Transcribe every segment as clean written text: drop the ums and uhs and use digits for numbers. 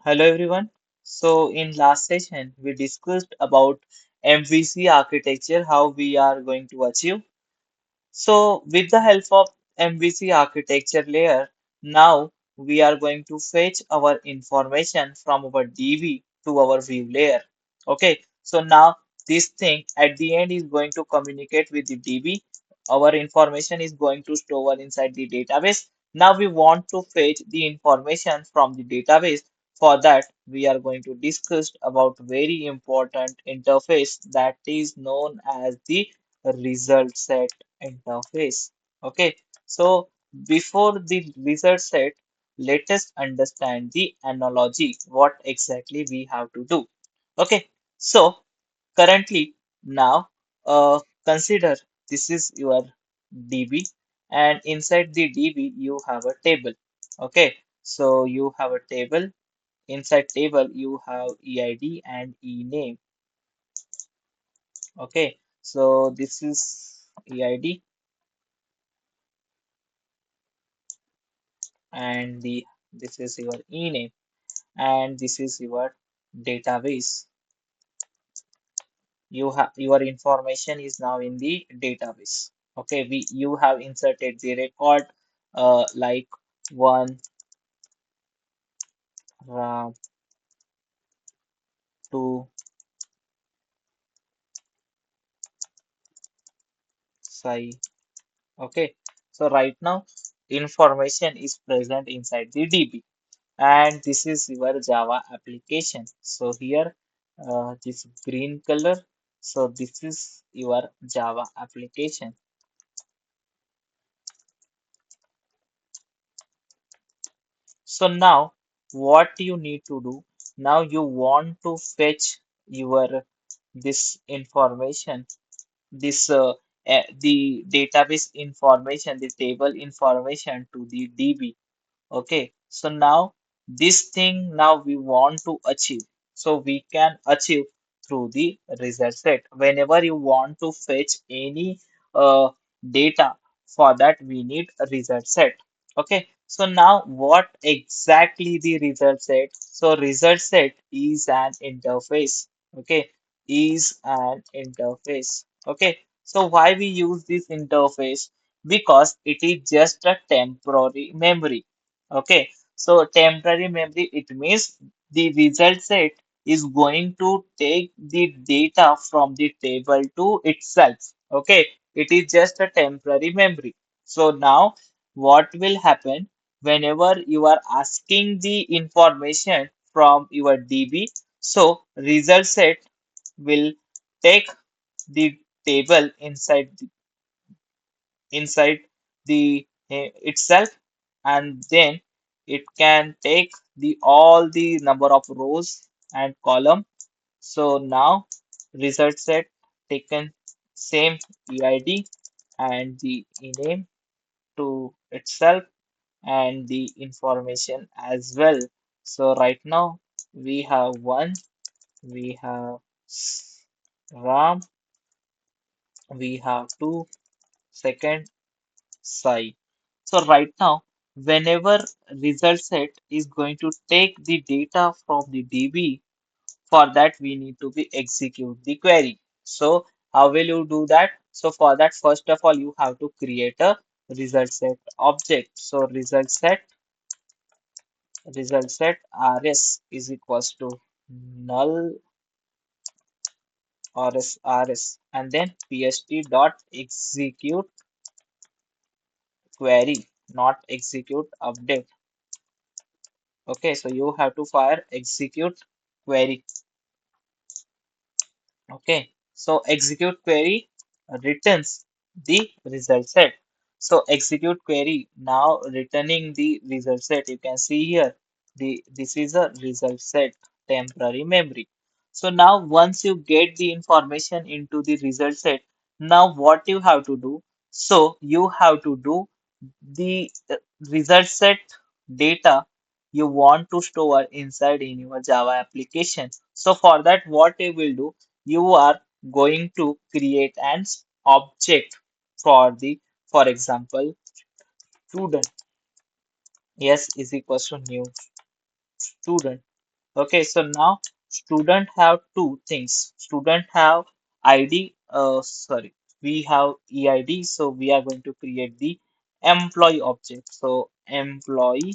Hello everyone. So in last session we discussed about MVC architecture, how we are going to achieve. So with the help of MVC architecture layer, now we are going to fetch our information from our DB to our view layer. Okay, so now this thing at the end is going to communicate with the DB. Our information is going to store inside the database. Now we want to fetch the information from the database. For that, we are going to discuss about very important interface that is known as the result set interface. Okay, so before the result set, let us understand the analogy, what exactly we have to do. Okay, so currently now consider this is your DB, and inside the DB you have a table. Okay, so you have a table. Inside table you have EID and ENAME. Okay, so this is EID and this is your ename and this is your database. You have your information is now in the database. Okay, we you have inserted the record like one ram two sai. Okay, so right now information is present inside the DB, and this is your Java application. So here, this green color. So this is your Java application. So now what you need to do, now you want to fetch your this information, this the database information, the table information to the DB. Okay, so now this thing now we want to achieve. So we can achieve through the result set. Whenever you want to fetch any data, for that we need a result set. Okay, so now what exactly the result set? So result set is an interface. Okay, is an interface. Okay, so why we use this interface? Because it is just a temporary memory. Okay, so temporary memory, it means the result set is going to take the data from the table to itself. Okay, it is just a temporary memory. So now what will happen whenever you are asking the information from your DB? So result set will take the table inside the itself, and then it can take the all the number of rows and column. So now result set taken same EID and the ename to itself and the information as well. So right now we have one, we have RAM, we have two, second Sai. So right now, whenever result set is going to take the data from the DB, for that we need to be execute the query. So how will you do that? So for that, first of all, you have to create a result set object. So result set rs is equals to null rs and then pst dot execute query, not execute update. Okay, so you have to fire execute query. Okay, so execute query returns the result set. So execute query now returning the result set. You can see here this is a result set temporary memory. So now once you get the information into the result set, now what you have to do? So you have to do the result set data you want to store inside in your Java application. So for that, what you will do, you are going to create an object for the, for example, student. Yes is equals to new student. Okay, so now student have two things. Student have ID, sorry, we have EID, so we are going to create the employee object. So employee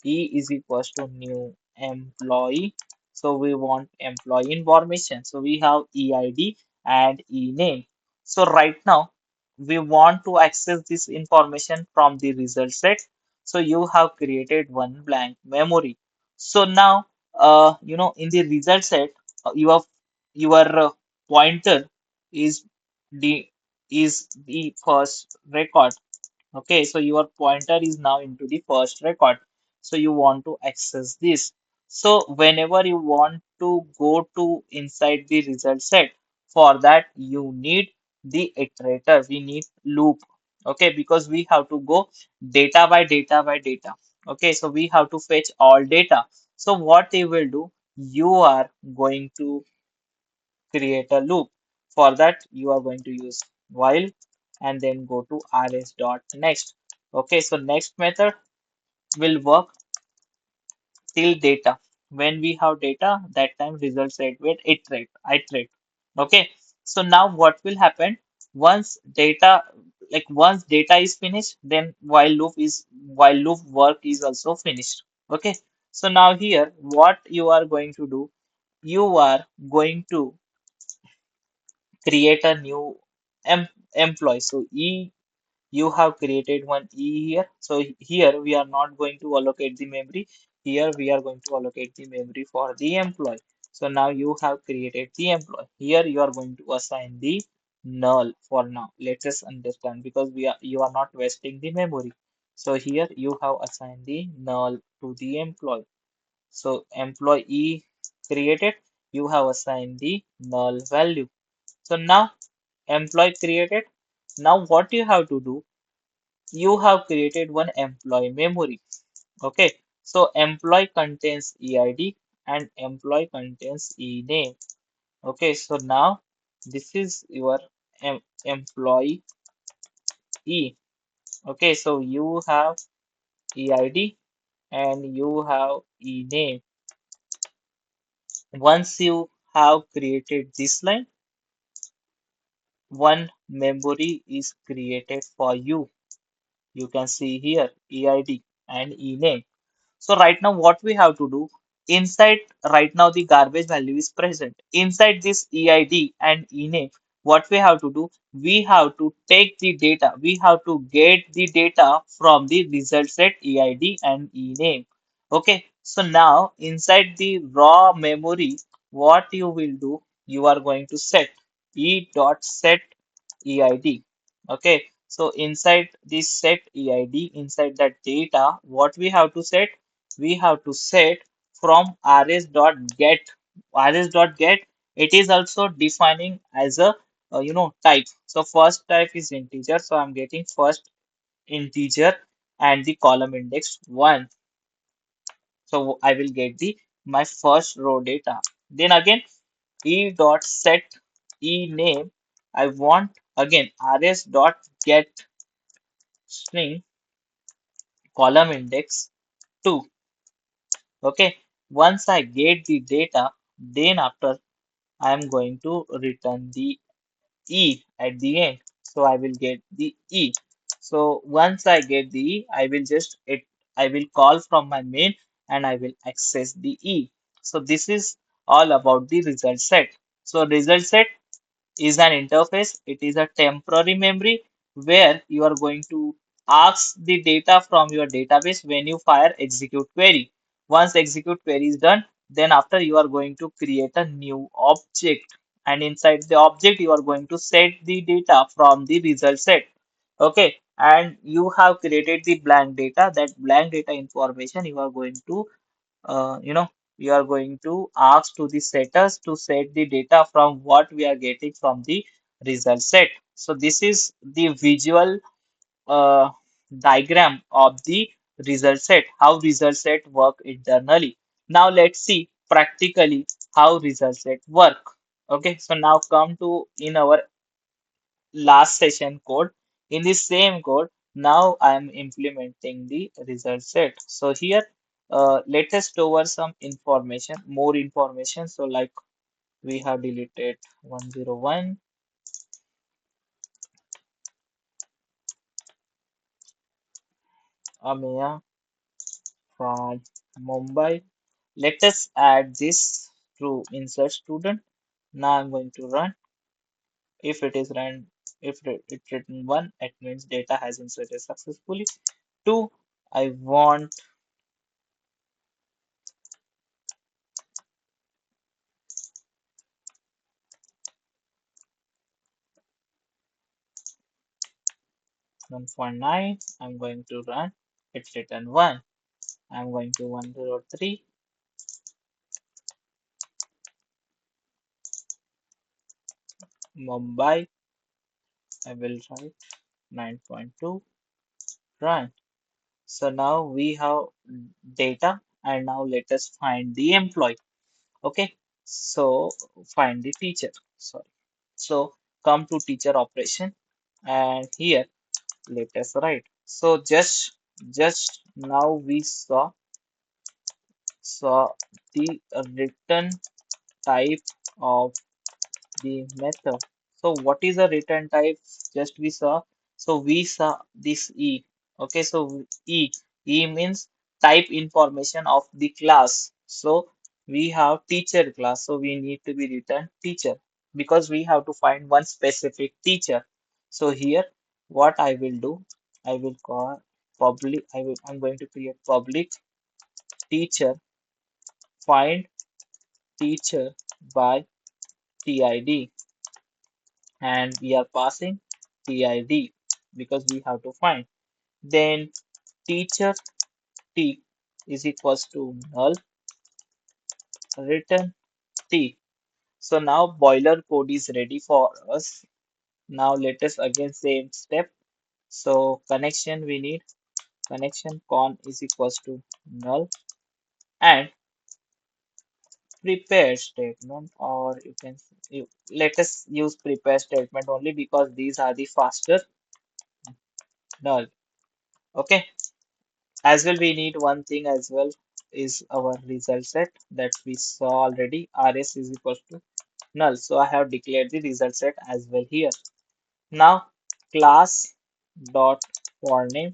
E is equals to new employee. So we want employee information. So we have EID and E-name. So right now we want to access this information from the result set. So you have created one blank memory. So now, in the result set, your pointer is the the first record. Okay, so your pointer is now into the first record. So you want to access this. So whenever you want to go to inside the result set, for that you need the iterator. We need loop. Okay, because we have to go data by data by data. Okay, so we have to fetch all data. So what you will do, you are going to create a loop. For that, you are going to use while and then go to rs dot next. Okay, so next method will work till data. When we have data, that time result set will iterate. Okay, so now what will happen once data, once data is finished, then while loop work is also finished. Okay, so now here what you are going to do, you are going to create a new em employee. So you have created one here. So here we are not going to allocate the memory. Here we are going to allocate the memory for the employee. So now you have created the employee. Here you are going to assign the null for now. Let us understand because you are not wasting the memory. So here you have assigned the null to the employee. So employee created, you have assigned the null value. So now employee created. Now what you have to do, you have created one employee memory. Okay, so employee contains EID and employee contains E-name. Okay, so now this is your employee E. Okay, so you have EID and you have E-name. Once you have created this line, one memory is created for you. You can see here EID and E-name. So right now what we have to do, inside right now the garbage value is present. Inside this EID and E-name, what we have to do, we have to take the data. We have to get the data from the result set EID and E-name. Okay, so now inside the raw memory, what you will do, you are going to set E dot set EID. Okay, so inside this set EID, inside that data, what we have to set? We have to set from rs.get. Rs.get, it is also defining as a type. So first type is integer. So I'm getting first integer and the column index 1. So I will get the my first row data. Then again e dot set e name. I want again rs dot get string column index 2. Okay, once I get the data, then after I am going to return the E at the end. So I will get the E. So once I get the E, I will call from my main and I will access the E. So this is all about the result set. So result set is an interface. It is a temporary memory where you are going to ask the data from your database when you fire execute query. Once execute query is done, then after you are going to create a new object, and inside the object you are going to set the data from the result set. Okay, and you have created the blank data. That blank data information you are going to uh, you know you are going to ask to the setters to set the data from what we are getting from the result set. So this is the visual uh, diagram of the result set, how result set work internally. Now let's see practically how result set work. Okay, so now come to in our last session code. In the same code, now I am implementing the result set. So here let us store some information, more information. So like we have deleted 101 Ameya from Mumbai. Let us add this to insert student. Now I'm going to run. If it is run, if it written one, it means data has inserted successfully. Two, I want one point nine. I'm going to run. It's written one. I'm going to 103 Mumbai. I will write 9.2 run. So now we have data and now let us find the employee. Okay. So find the teacher. Sorry. So come to teacher operation and here let us write. So just now we saw the return type of the method. So what is a return type? Just we saw. So we saw this E. Okay, so E means type information of the class. So we have teacher class. So we need to be return teacher because we have to find one specific teacher. So here what I will do, I will call public. I'm going to create public teacher find teacher by TID and we are passing TID because we have to find. Then teacher T is equals to null return T. So now boiler code is ready for us. Now let us again same step. So connection we need connection con is equals to null and prepare statement or let us use prepare statement only because these are the faster null. Okay. As well, we need one thing as well is our result set that we saw already. RS is equal to null. So I have declared the result set as well here. Now class dot for name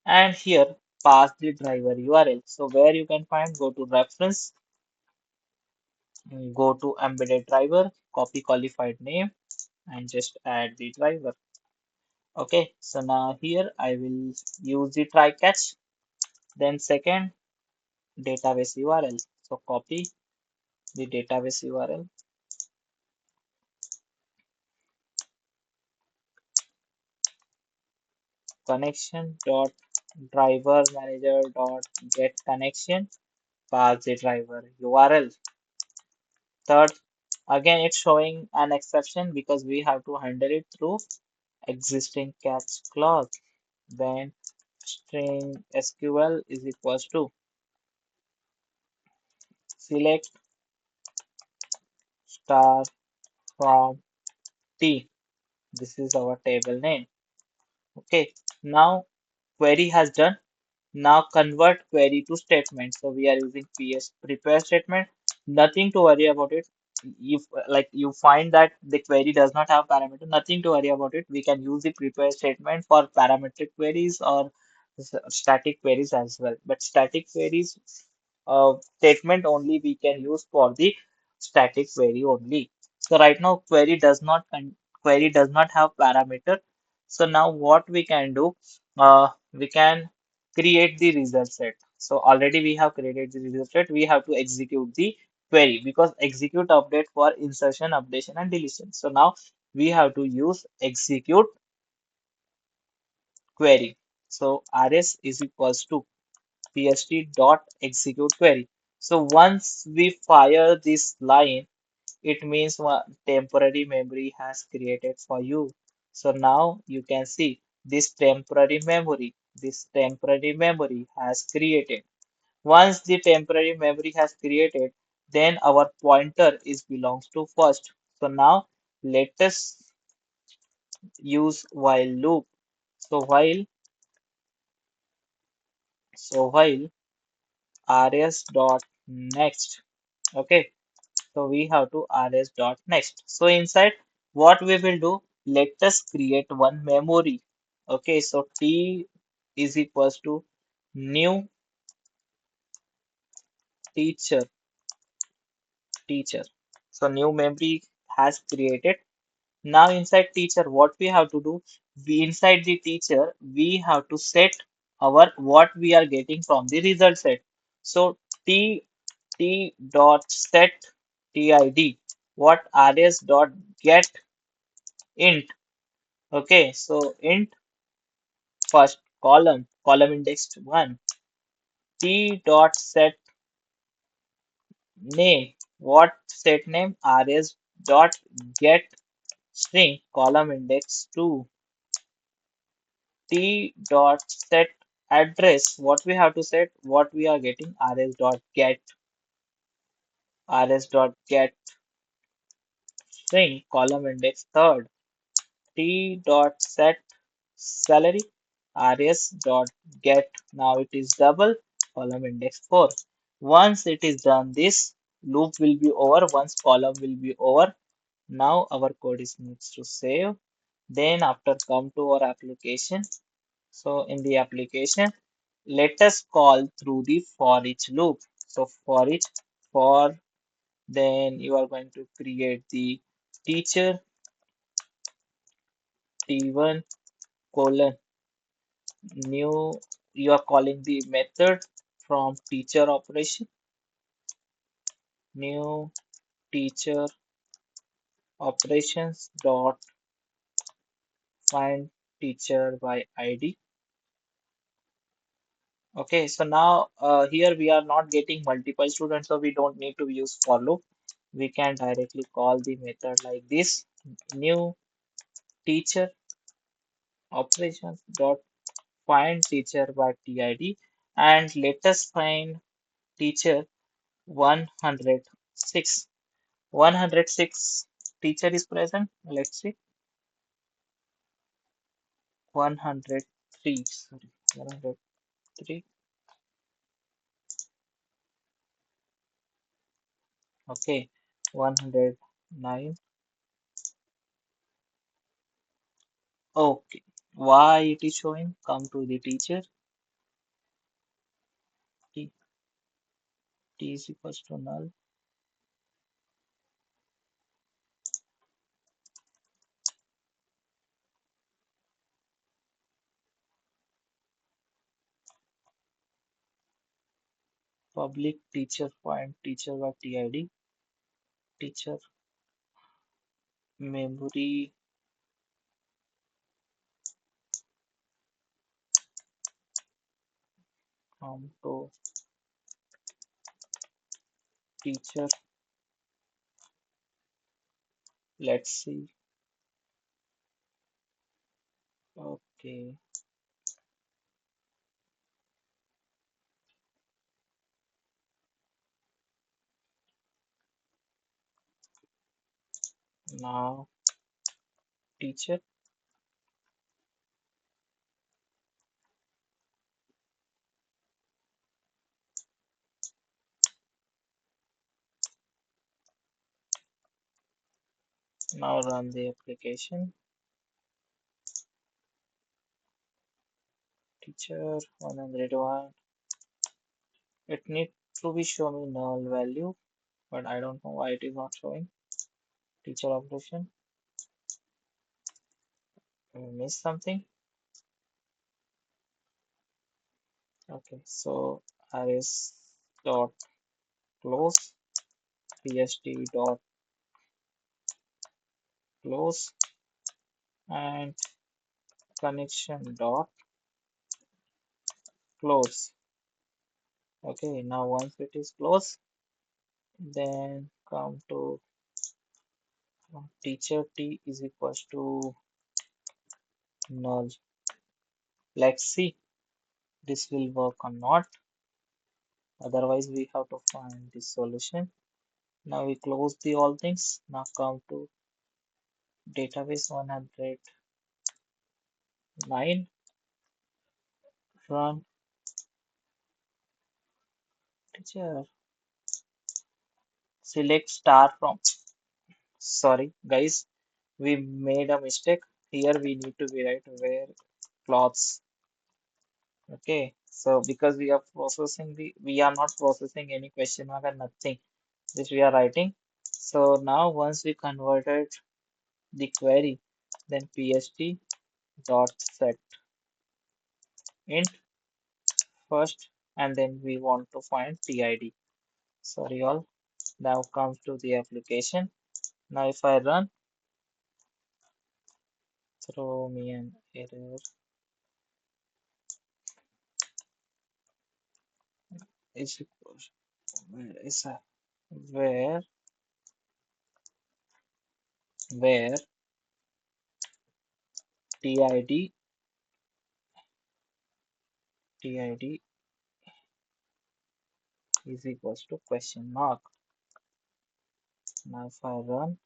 and here pass the driver URL. So where you can find go to reference, go to embedded driver, copy qualified name and just add the driver. Okay, so now here I will use the try catch. Then second database URL. So copy the database URL, connection dot driver manager dot get connection, pass the driver URL. Third, again it's showing an exception because we have to handle it through existing catch clause. Then string SQL is equals to select star from T. This is our table name. Okay, now query has done. Now convert query to statement. So we are using PS prepare statement. Nothing to worry about it. If like you find that the query does not have parameter, nothing to worry about it. We can use the prepare statement for parametric queries or static queries as well. But static queries statement only we can use for the static query only. So right now query does not have parameter. So now what we can do, we can create the result set. So already we have created the result set. We have to execute the query because execute update for insertion, updation, and deletion. So now we have to use execute query. So rs is equals to pst dot execute query. So once we fire this line, it means temporary memory has created for you. So now you can see this temporary memory has created. Once the temporary memory has created, then our pointer is belongs to first. So now let us use while loop. So while rs dot next. Okay, so we have to rs dot next. So inside what we will do, let us create one memory. Okay, so t is equals to new teacher teacher. So new memory has created. Now inside teacher, what we have to do, we inside the teacher, we have to set our what we are getting from the result set. So t dot set tid, what rs dot get int. Okay, so int first column index 1, t dot set name, what set name, rs dot get string column index 2, t dot set address, what we have to set, what we are getting, rs dot get string column index third, t dot set salary, rs dot get, now it is double column index 4. Once it is done, this loop will be over, once column will be over. Now our code is needs to save. Then after come to our application. So in the application, let us call through the for each loop. So for each, for, then you are going to create the teacher t1 colon new, you are calling the method from teacher operation, new teacher operations dot find teacher by id. Okay, so now here we are not getting multiple students, so we don't need to use for loop. We can directly call the method like this, new teacher operations dot find teacher by tid, and let us find teacher 106. 106 teacher is present. Let's see, 103. Sorry, 103. Okay, 109. Okay, why it is showing? Come to the teacher. T, t is equals to null. Public teacher find teacher by tid. Teacher memory, to teacher. Let's see. Okay, now teacher. Now run the application. Teacher 101. It needs to be showing null value, but I don't know why it is not showing. Teacher operation. I missed something. Okay, so rs dot close, pst dot close, and connection dot close. Okay, now once it is closed, then come to teacher t is equals to null. Let's see this will work or not. Otherwise, we have to find the solution. Now we close the all things. Now come to database 109, run. Teacher, select star from. Sorry, guys, we made a mistake. Here we need to be right where clothes. Okay, so because we are processing we are not processing any question mark and nothing. This we are writing. So now once we converted the query, then PST dot set int first, and then we want to find TID. Sorry all. Now comes to the application. Now if I run, throw me an error. Is equals where is that? Where where TID TID is equals to question mark. Now if I run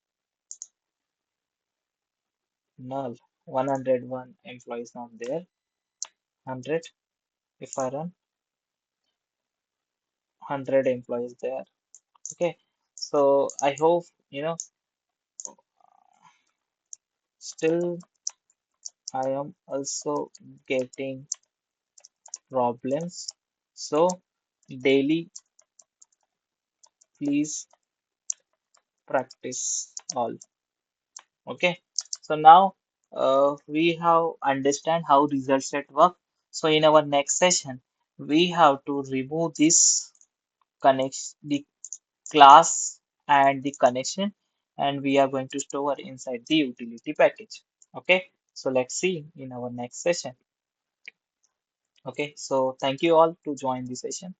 null 101 employees not there 100 if I run 100 employees there. Okay, so I hope still I am also getting problems. So daily please practice all. Okay, so now we have understand how result set work. So in our next session, we have to remove this connection, the class and the connection, and we are going to store inside the utility package. Okay, so let's see in our next session. Okay, so thank you all to join the session.